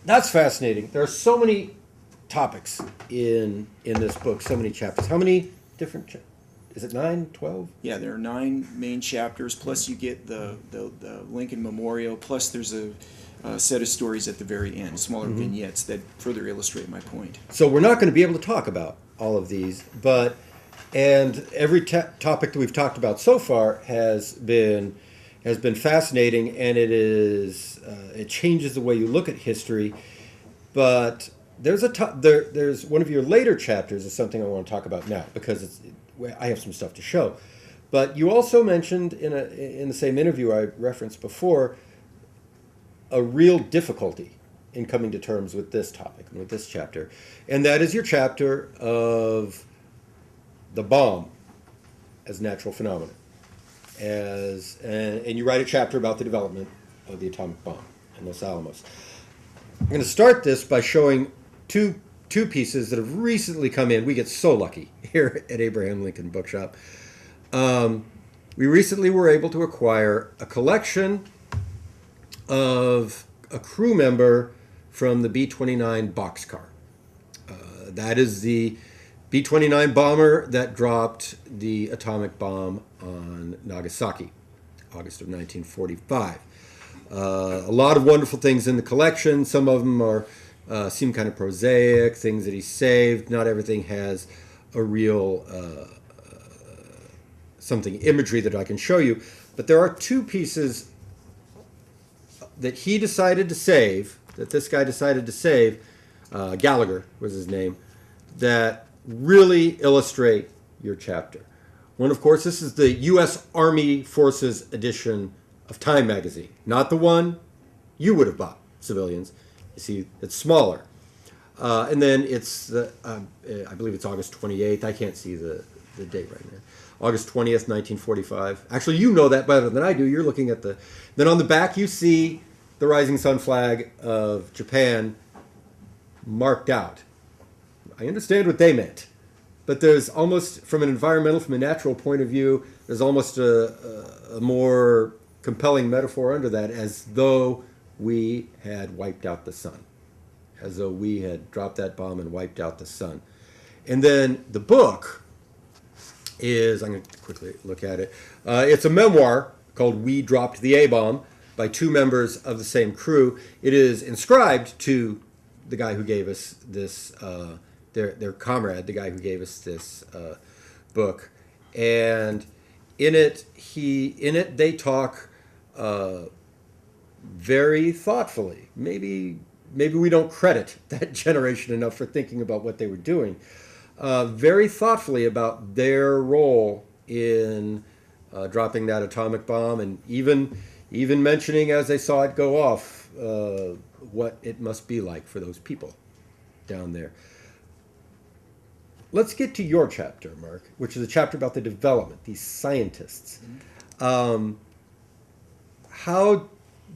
That's fascinating. There are so many topics in this book, so many chapters. How many different is it 9, 12? Yeah, there are 9 main chapters, plus you get the Lincoln Memorial, plus there's a set of stories at the very end, smaller vignettes that further illustrate my point. So we're not going to be able to talk about all of these, and every topic that we've talked about so far has been fascinating, and it changes the way you look at history. But there's there's one of your later chapters is something I want to talk about now because I have some stuff to show. But you also mentioned in the same interview I referenced before a real difficulty in coming to terms with this topic and with this chapter, and that is your chapter of the bomb as natural phenomenon. And you write a chapter about the development of the atomic bomb in Los Alamos. I'm going to start this by showing two pieces that have recently come in. We get so lucky here at Abraham Lincoln Bookshop. We recently were able to acquire a collection of a crew member from the B-29 boxcar. That is the B-29 bomber that dropped the atomic bomb on Nagasaki, August of 1945. A lot of wonderful things in the collection. Some of them seem kind of prosaic, things that he saved. Not everything has a real imagery that I can show you. But there are 2 pieces that he decided to save, that this guy decided to save, Gallagher was his name, that really illustrate your chapter. One, of course, this is the U.S. Army Forces edition of Time magazine, not the one you would have bought, civilians. You see, it's smaller. And then it's, I believe it's August 28th. I can't see the date right now. August 20th, 1945. Actually, you know that better than I do. You're looking at then on the back you see the rising sun flag of Japan marked out. I understand what they meant, but there's almost, from an environmental, from a natural point of view, there's almost a more compelling metaphor under that, as though we had wiped out the sun, as though we had dropped that bomb and wiped out the sun. And then the book is, I'm going to quickly look at it, it's a memoir called We Dropped the A-Bomb by 2 members of the same crew. It is inscribed to the guy who gave us this, their comrade, the guy who gave us this book. And in it they talk very thoughtfully. Maybe we don't credit that generation enough for thinking about what they were doing. Very thoughtfully about their role in dropping that atomic bomb, and even mentioning as they saw it go off what it must be like for those people down there. Let's get to your chapter, Mark, which is a chapter about the development, these scientists. How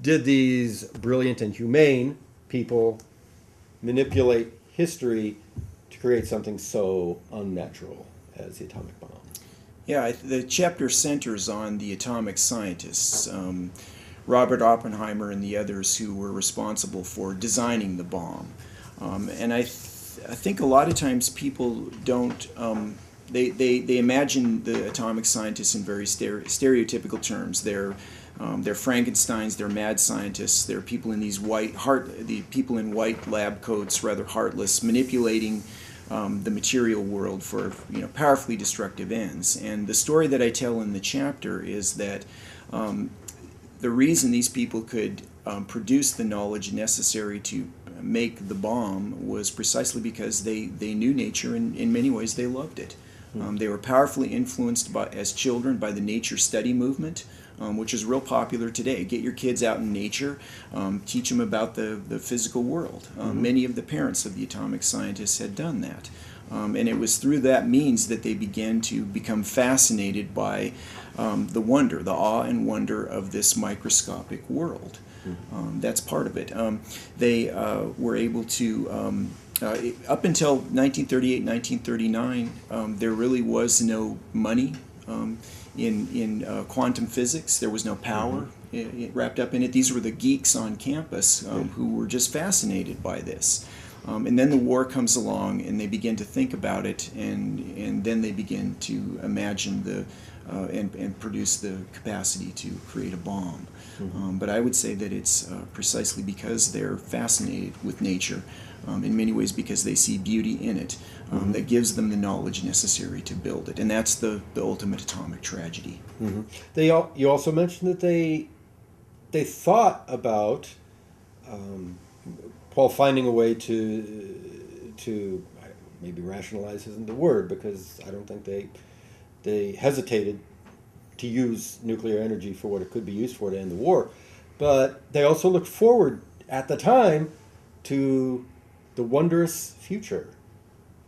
did these brilliant and humane people manipulate history to create something so unnatural as the atomic bomb? Yeah, the chapter centers on the atomic scientists, Robert Oppenheimer and the others who were responsible for designing the bomb. And I think a lot of times people don't, they imagine the atomic scientists in very stereotypical terms. They're Frankensteins, they're mad scientists, they're people in these people in white lab coats, rather heartless, manipulating the material world for powerfully destructive ends. And the story that I tell in the chapter is that the reason these people could produce the knowledge necessary to make the bomb was precisely because they knew nature, and in many ways they loved it. They were powerfully influenced as children by the nature study movement, which is real popular today. Get your kids out in nature, teach them about the physical world. Many of the parents of the atomic scientists had done that. And it was through that means that they began to become fascinated by the wonder, the awe and wonder of this microscopic world. That's part of it. They were able to, up until 1938, 1939, there really was no money in quantum physics. There was no power wrapped up in it. These were the geeks on campus who were just fascinated by this. And then the war comes along, and they begin to think about it, and then they begin to imagine and produce the capacity to create a bomb. But I would say that it's precisely because they're fascinated with nature, in many ways because they see beauty in it, that gives them the knowledge necessary to build it. And that's the ultimate atomic tragedy. You also mentioned that they thought about Paul finding a way to maybe rationalize isn't the word, because I don't think they hesitated to use nuclear energy for what it could be used for to end the war, but they also looked forward at the time to the wondrous future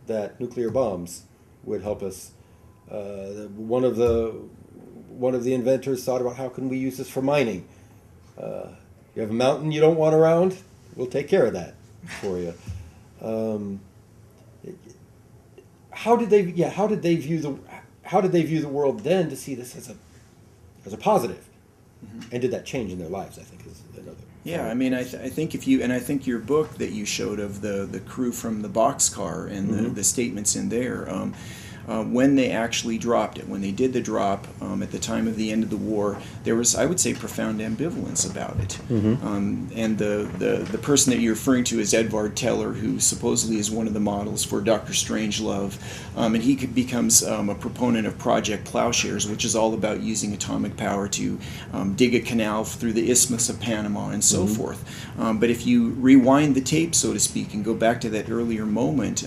that nuclear bombs would help us. One of the inventors thought about how can we use this for mining. You have a mountain you don't want around, we'll take care of that for you. How did they view the world then to see this as a positive? And did that change in their lives, I think, is another. Yeah, I mean, I think I think your book that you showed of the crew from the boxcar and the statements in there, when they actually dropped it, when they did the drop at the time of the end of the war, there was, I would say, profound ambivalence about it. And the person that you're referring to is Edvard Teller, who supposedly is one of the models for Dr. Strangelove, and he becomes a proponent of Project Plowshares, which is all about using atomic power to dig a canal through the Isthmus of Panama and so forth. But if you rewind the tape, so to speak, and go back to that earlier moment,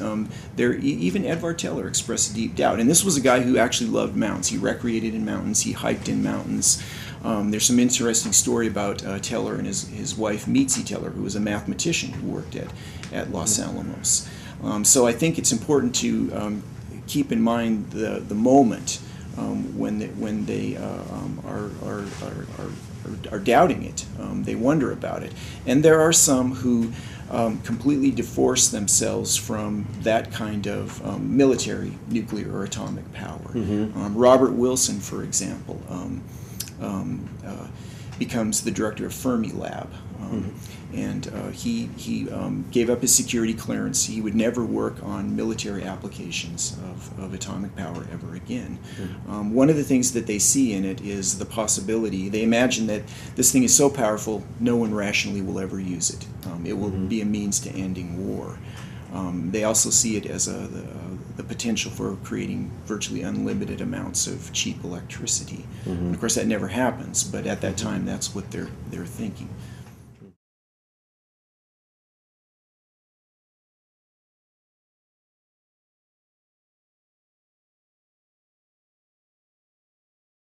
even Edvard Teller expressed deep doubt. And this was a guy who actually loved mountains. He recreated in mountains. He hiked in mountains. There's some interesting story about Teller and his wife, Mitzi Teller, who was a mathematician who worked at Los Alamos. So I think it's important to keep in mind the moment when they are doubting it. They wonder about it. And there are some who completely divorce themselves from that kind of military, nuclear, or atomic power. Robert Wilson, for example, becomes the director of Fermilab. And he gave up his security clearance. He would never work on military applications of atomic power ever again. One of the things that they see in it is the possibility. They imagine that this thing is so powerful, no one rationally will ever use it. It will be a means to ending war. They also see it as the potential for creating virtually unlimited amounts of cheap electricity. And of course, that never happens. But at that time, that's what they're thinking.